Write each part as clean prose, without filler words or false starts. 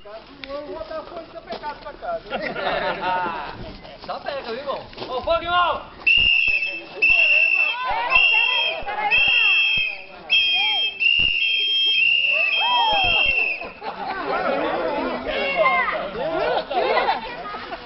Vou botar a fonte do pecado pra casa. Só pega, viu, irmão? Ô, fogo, irmão! Peraí.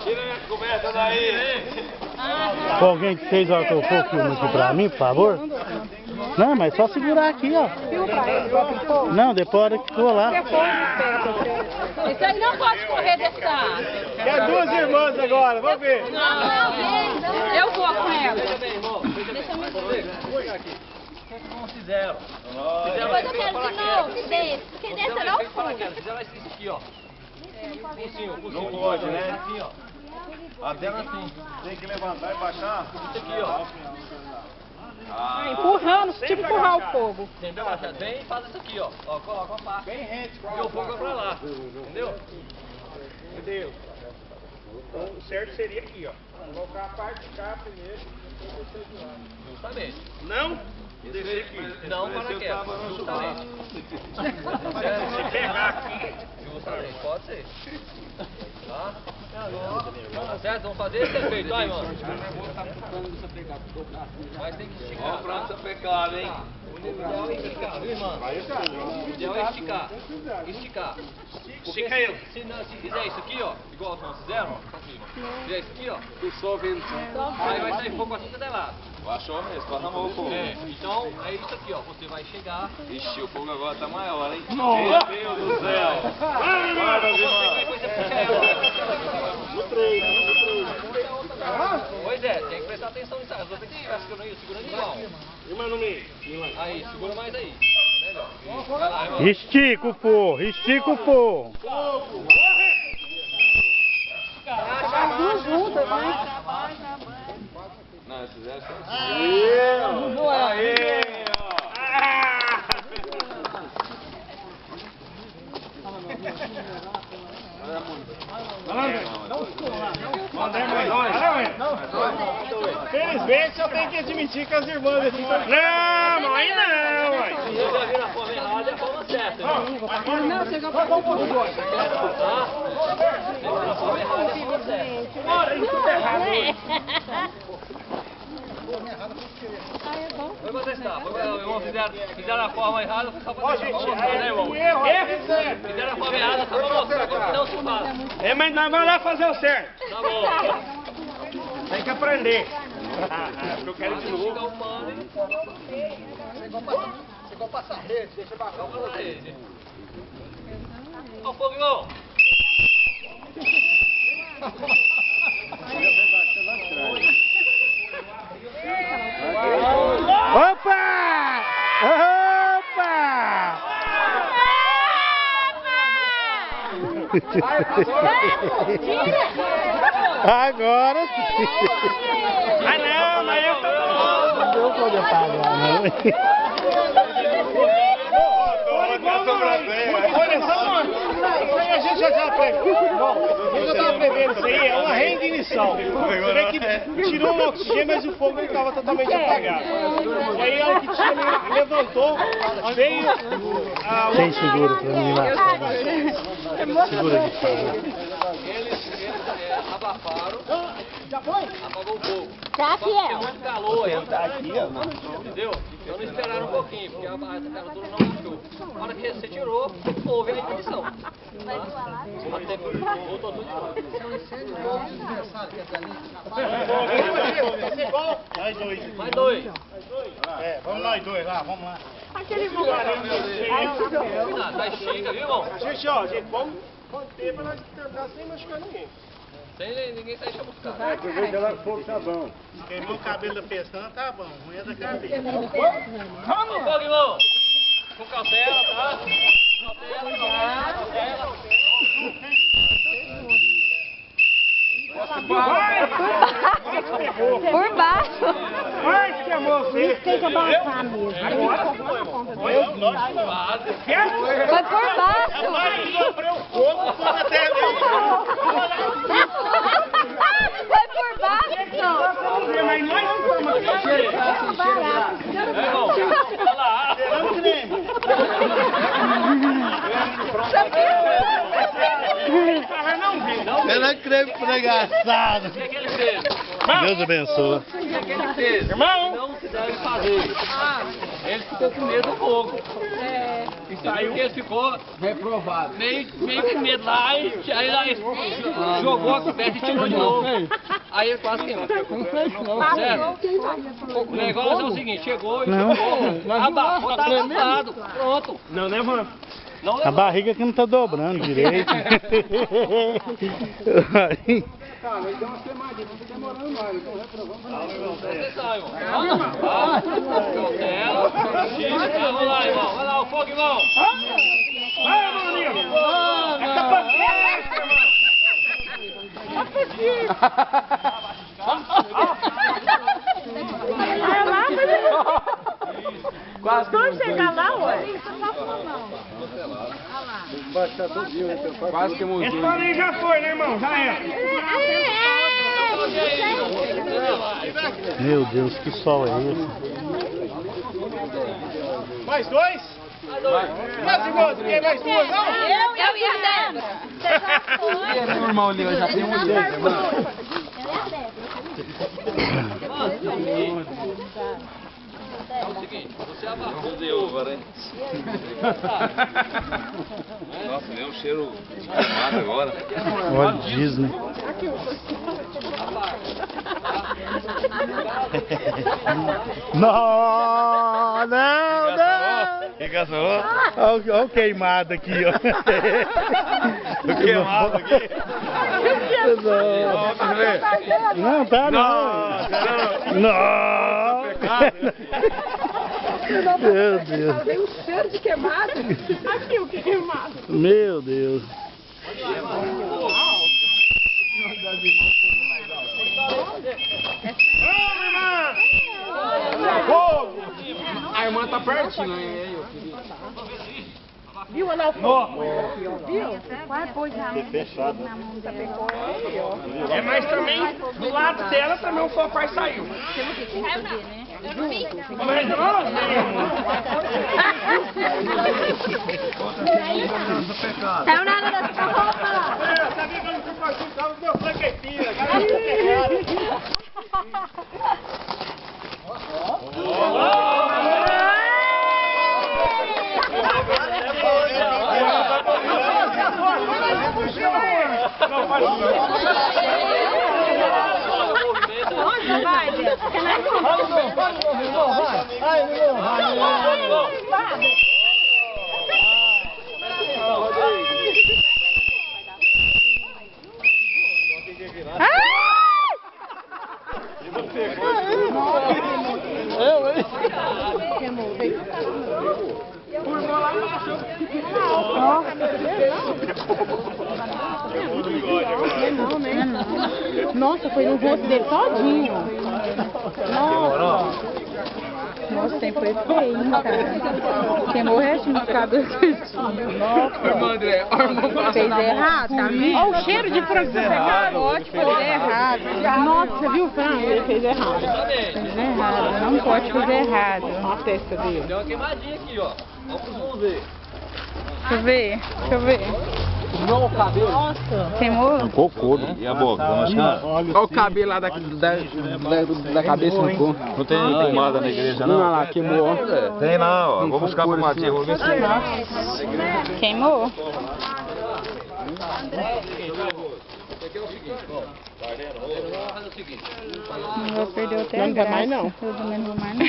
Tira a coberta daí. Pô, alguém que fez o filme aqui pra mim, por favor? Não, mas só segurar aqui, ó. Não, depois a hora que for lá. Isso aí não pode correr dessa. Quer duas irmãs agora, vamos ver. Não, eu vou com ela. Veja bem, irmão. Deixa eu ver. Vou pegar aqui. O que não fizeram? Depois eu quero de novo, desse. Porque desse eu não fui. Fizeram isso aqui, ó. Pulsinho. Não pode, né? Assim, ó. Até assim. Tem que levantar e baixar. Isso aqui, ó. Empurrando, tipo empurrar o fogo. Sempre abaixado. Vem e faz isso aqui, ó. Ó, coloca uma parte. Bem rente. E o fogo vai pra lá. Entendeu? Entendeu? Então, o certo seria aqui, ó. Colocar a parte de cá primeiro. Justamente. Não? Descer aqui. Não paraquedas. Justamente. Se pegar aqui. Justamente, pode ser. Tá? Tá certo? Vamos fazer esse efeito, vai, mano. Mas tem que esticar. Ó, pronto, pecado, hein? O ideal é esticar, viu, irmão? O ideal é esticar. Esticar. Estica ele. Se fizer isso aqui, ó, igual os irmãos fizeram, ó, se fizer isso aqui, ó, Tu só vendo. aí vai sair fogo assim cada lado. Achou mesmo, passa na mão o fogo. Então, é isso aqui, ó, você vai chegar. Ixi, o fogo agora tá maior, hein? Meu Deus do céu! Vai, meus irmãos! Depois você puxa ela. No 3, no 3. Pois é, tem que prestar atenção nisso. Você tem que ficar segurando igual. Irmã no meio. Aí, segura mais aí. Melhor. Vai lá, irmão. Estica o forro, estica o forro. As duas juntas, né? Não, se fizer certo. Aê, ó! Felizmente eu tenho que admitir que as irmãs desse não, aí não, ué. Você já viu a forma errada e a forma certa. Não, chegou pra pôr o dois. Tá? Você viu a forma errada e a forma certa. Bora, isso tudo errado. Foi contestar. Fizeram a forma errada, só pra deixar pra mostrar, né, irmão? Fizeram a forma errada, só pra mostrar como que não se faz. É, mas nós vamos lá fazer o certo. Tá bom. Tem que aprender. Eu quero de Esticar novo. o pano e... Chegou a passar rede, deixa baixar Vamos lá, ele. Ó o fogo, irmão. Opa! Opa! Agora sim. Ah não, mas eu tô... Não pode apagar, não. Olha só, mano. Isso aí a gente já tava aprendendo isso aí, é uma reignição. Você vê que tirou o oxigênio, mas o fogo não estava totalmente apagado. E aí a hora que tinha, levantou, veio a... Quem segura pra mim lá? Segura aqui, por favor. Eles abafaram, apagou o fogo. Tá aqui, Tinha muito calor aí, entendeu? Então não esperaram um pouquinho, porque a temperatura não baixou. Na hora que você tirou, houve a ignição. Até voltou tudo de novo. Nós dois. Mais dois. É, vamos nós dois lá, vamos lá. Cuidado, tá estica, viu, irmão? Gente, ó, gente, vamos manter pra nós tentar sem machucar ninguém. Sem ninguém sair chamuscado. Aproveita lá que fogo tá bom. Queimou o cabelo da pestana, tá bom. Ruim é da cabeça. Ó o fogo, irmão. Com cautela, tá? Cautela. Por baixo. Vai, que amor, filho. Tem que abaixar mesmo. Agora foi, Quase. Foi por baixo. Agora sofreu fogo, fogo até ali. Foi por baixo. Mas nós não vamos Irmão, olha lá. creme. Pronto. mas não vi. Eu não creio que foi engraçado. O que ele fez? Deus abençoe. O que ele fez? Irmão. Não se deve fazer. Ele ficou com medo do fogo. E saiu porque ele ficou reprovado. Meio com medo lá, aí jogou a coberta e tirou de novo. Aí ele quase queimou. Certo? O negócio é o seguinte, chegou e jogou. Tá abafado. Pronto. Não levanta. Não A levanta. barriga que não tá dobrando direito. Você sai, irmão. Vamos lá, irmão. Vai lá, o fogo, irmão. Vai, Maninho. Essa paciência, irmão. Quase que chegar lá, ué. Quase que Esse paninho já foi, né, irmão? Já é. Meu Deus, que sol é esse? Mais dois? Mais segundos. Quem mais duas? Não? Eu e a Débora. Você já foi? é normal ali, eu já tenho um dedo, mano. É o seguinte, você abafou agora, hein? Nossa, deu um cheiro de queimado agora. Olha Disney. Não, não, não. Que caçou? Olha o queimado aqui, ó. O queimado aqui? Não, tá não. Não. Meu Deus. Tem um cheiro de queimado. Aqui o queimado. Meu Deus. A irmã tá pertinho, hein? Viu olha o fogo? Viu? Vai pôr já. Fechado. É, mas também, do lado dela também o fogo quase saiu. Mas não, Saiu nada da sua roupa lá. sabia que eu não fui pra cima, tava no meu franquetinho, cara. Onde vai, Deus? Não, né? Nossa, foi no rosto dele todinho. Nossa, tem foi feio, hein, cara. Queimou o restinho dos cabelos. Irmão André, fez errado, tá vendo? Olha o cheiro de frango secado. Pode fazer errado. Nossa, você viu o frango? Ele fez errado. Fez errado, não pode fazer errado. A testa dele. Deu uma queimadinha aqui, ó. Vamos ver. Deixa eu ver, deixa eu ver. Não, o cabelo. Nossa. Queimou? Cocô. E a boca? Tá machucando? Olha o cabelo lá da cabeça no corpo. Não tem queimada na igreja, não? Olha lá, queimou, ó. Tem lá, ó. Vou buscar pra Matia, vou ver se tem. Queimou? Faz o seguinte. Não vou perder até a graça. Vai mais, não. Eu também não vou mais, não.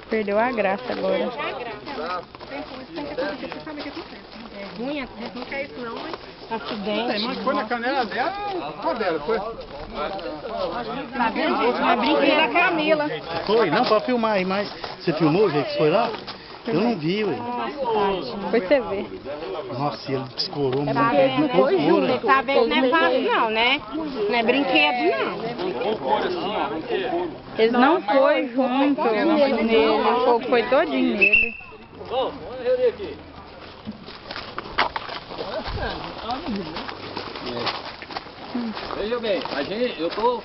Perdeu a graça agora. Ruim, não quer isso não, mas... Acidente. Foi na canela dela? Qual dela? Foi? Tá vendo? Uma brinqueira da Camila. Foi, não, pode filmar aí, mas você filmou, gente, que foi lá? Eu não vi, ué. Foi você ver. Nossa, ele descorou muito. Tá vendo? Ficou escuro, hein? Tá vendo? Não é fácil não, né? Não é brinquedo, não. Eles não foi junto nele, o fogo foi todinho nele. Bom, vamos reunir aqui. Veja bem, eu tô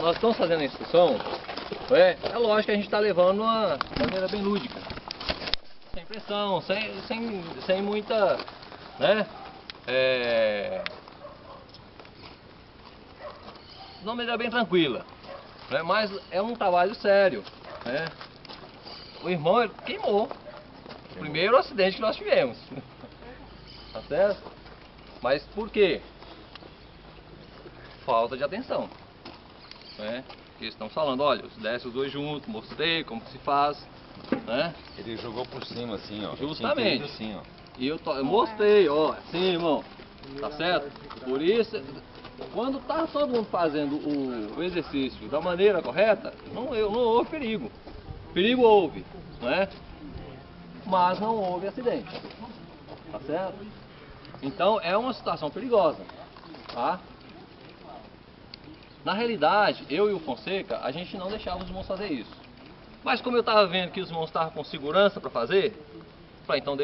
nós estamos fazendo a instrução, é lógico que a gente está levando uma maneira bem lúdica, sem pressão, sem muita, né? de uma maneira bem tranquila, né? Mas é um trabalho sério, né? O irmão ele queimou. O primeiro acidente que nós tivemos. Tá certo? Mas por quê? Falta de atenção, né? Porque estão falando, olha, desce os dois juntos, mostrei como que se faz, né? Ele jogou por cima assim, ó. Justamente. Assim, ó. E eu mostrei, ó, assim, irmão, tá certo? Por isso, quando tá todo mundo fazendo o exercício da maneira correta, não houve perigo. Perigo houve, não é? Mas não houve acidente, tá certo? Então é uma situação perigosa, tá? Na realidade, eu e o Fonseca, a gente não deixava os irmãos fazer isso. Mas como eu estava vendo que os irmãos estavam com segurança para fazer, então